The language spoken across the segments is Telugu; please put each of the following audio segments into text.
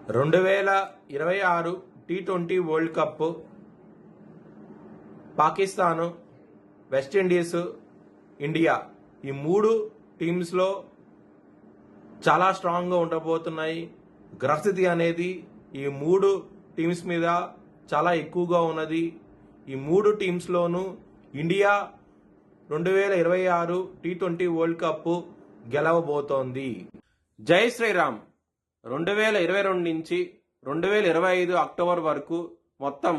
2026 T20 world cup Pakistan, West Indies, India ఈ మూడు టీమ్స్లో చాలా స్ట్రాంగ్గా ఉండబోతున్నాయి. గ్రహస్థితి అనేది ఈ మూడు టీమ్స్ మీద చాలా ఎక్కువగా ఉన్నది. ఈ మూడు టీమ్స్లోనూ ఇండియా 2026 T20 వరల్డ్ కప్ గెలవబోతోంది. జై శ్రీరామ్. 2022 నుంచి 2025 అక్టోబర్ వరకు మొత్తం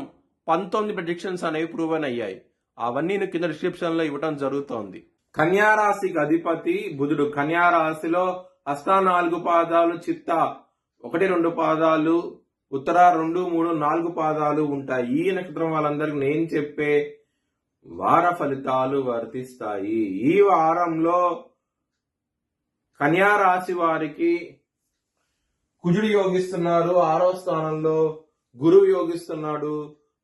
19 ప్రెడిక్షన్స్ అనేవి ప్రూవన్ అయ్యాయి. అవన్నీ కింద డిస్క్రిప్షన్ లో ఇవ్వడం జరుగుతోంది. కన్యా రాశికి అధిపతి బుధుడు. కన్యా రాశిలో హస్త 4 పాదాలు, చిత్త 1, 2 పాదాలు, ఉత్తర 2, 3, 4 పాదాలు ఉంటాయి. ఈ నక్షత్రం వాళ్ళందరికీ నేను చెప్పే వార ఫలితాలు వర్తిస్తాయి. ఈ వారంలో కన్యా రాశి వారికి కుజుడు యోగిస్తున్నారు 6వ స్థానంలో, గురువు యోగిస్తున్నాడు,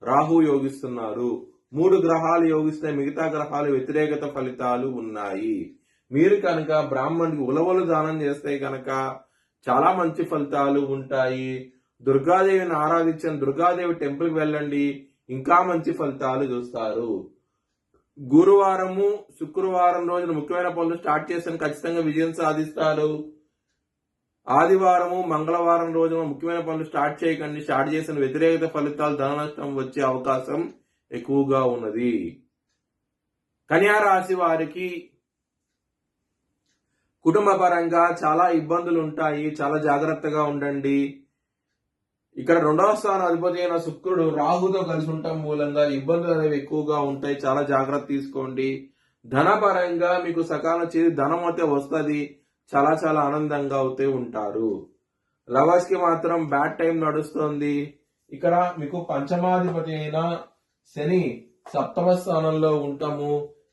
రాహు యోగిస్తున్నారు. 3 గ్రహాలు యోగిస్తే మిగతా గ్రహాలు వ్యతిరేకత ఫలితాలు ఉన్నాయి. మీరు కనుక బ్రాహ్మణుడికి ఉలవలు దానం చేస్తే కనుక చాలా మంచి ఫలితాలు ఉంటాయి. దుర్గాదేవిని ఆరాధించిన దుర్గాదేవి టెంపుల్కి వెళ్ళండి, ఇంకా మంచి ఫలితాలు చూస్తారు. గురువారము, శుక్రవారం రోజున ముఖ్యమైన పనులు స్టార్ట్ చేసిన ఖచ్చితంగా విజయం సాధిస్తారు. ఆదివారము, మంగళవారం రోజున ముఖ్యమైన పనులు స్టార్ట్ చేయకండి. స్టార్ట్ చేసిన వ్యతిరేకత ఫలితాలు, ధన నష్టం వచ్చే అవకాశం ఎక్కువగా ఉన్నది. కన్యా రాశి వారికి కుటుంబ పరంగా చాలా ఇబ్బందులు ఉంటాయి. చాలా జాగ్రత్తగా ఉండండి. ఇక్కడ 2వ స్థానం అధిపతి అయిన శుక్రుడు రాహుతో కలిసి ఉండటం మూలంగా ఇబ్బందులు అనేవి ఎక్కువగా ఉంటాయి. చాలా జాగ్రత్త తీసుకోండి. ధన పరంగా మీకు సకాలం చేసి ధనం అయితే వస్తుంది. చాలా చాలా ఆనందంగా అవుతూ ఉంటారు. లవర్స్ కి మాత్రం బ్యాడ్ టైం నడుస్తుంది. ఇక్కడ మీకు పంచమాధిపతి అయిన శని 7వ స్థానంలో ఉంటాము.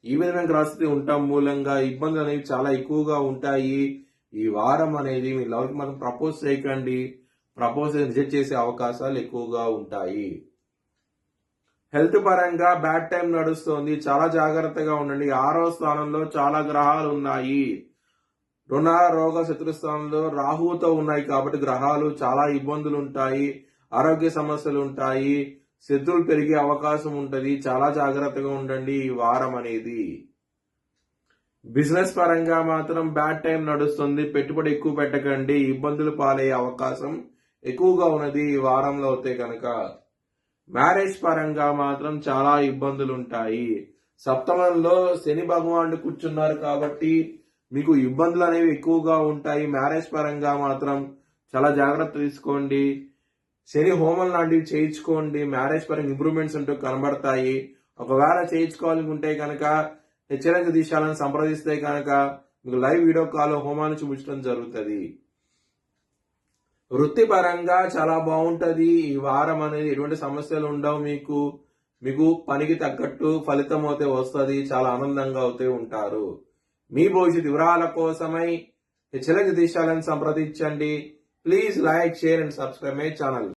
ఈ విధమైన గ్రహస్థితి ఉండటం మూలంగా ఇబ్బందులు అనేవి చాలా ఎక్కువగా ఉంటాయి. ఈ వారం అనేది మీ లవర్కి మాత్రం ప్రపోజ్ చేయకండి. ప్రపోజ్ రిజెక్ట్ చేసే అవకాశాలు ఎక్కువగా ఉంటాయి. హెల్త్ పరంగా బ్యాడ్ టైం నడుస్తుంది. చాలా జాగ్రత్తగా ఉండండి. 6వ స్థానంలో చాలా గ్రహాలు ఉన్నాయి. రుణ, రోగ, శత్రుస్థానంలో రాహువుతో ఉన్నాయి కాబట్టి గ్రహాలు చాలా ఇబ్బందులు ఉంటాయి. ఆరోగ్య సమస్యలు ఉంటాయి. శత్రువులు పెరిగే అవకాశం ఉంటుంది. చాలా జాగ్రత్తగా ఉండండి ఈ వారం అనేది. బిజినెస్ పరంగా మాత్రం బ్యాడ్ టైం నడుస్తుంది. పెట్టుబడి ఎక్కువ పెట్టకండి. ఇబ్బందులు పాలయ్యే అవకాశం ఎక్కువగా ఉన్నది ఈ వారంలో అయితే కనుక. మ్యారేజ్ పరంగా మాత్రం చాలా ఇబ్బందులు ఉంటాయి. 7వ శని భగవానుడు కూర్చున్నారు కాబట్టి మీకు ఇబ్బందులు అనేవి ఎక్కువగా ఉంటాయి. మ్యారేజ్ పరంగా మాత్రం చాలా జాగ్రత్త తీసుకోండి. శని హోమం లాంటివి చేయించుకోండి. మ్యారేజ్ పరంగా ఇంప్రూవ్మెంట్స్ అంటూ కనబడతాయి. ఒకవేళ చేయించుకోవాలనుకుంటే కనుక హెచ్చరిక దిశాలను సంప్రదిస్తే కనుక మీకు లైవ్ వీడియో కాల్ హోమాన్ని చూపించడం జరుగుతుంది. వృత్తిపరంగా చాలా బాగుంటది ఈ వారం అనేది. ఎటువంటి సమస్యలు ఉండవు. మీకు పనికి తగ్గట్టు ఫలితం అయితే వస్తుంది. చాలా ఆనందంగా అవుతూ ఉంటారు. మీ భవిష్యత్ వివరాల కోసమై హెచ్చరిక దిశాలను సంప్రదించండి. Please like, share and subscribe my channel.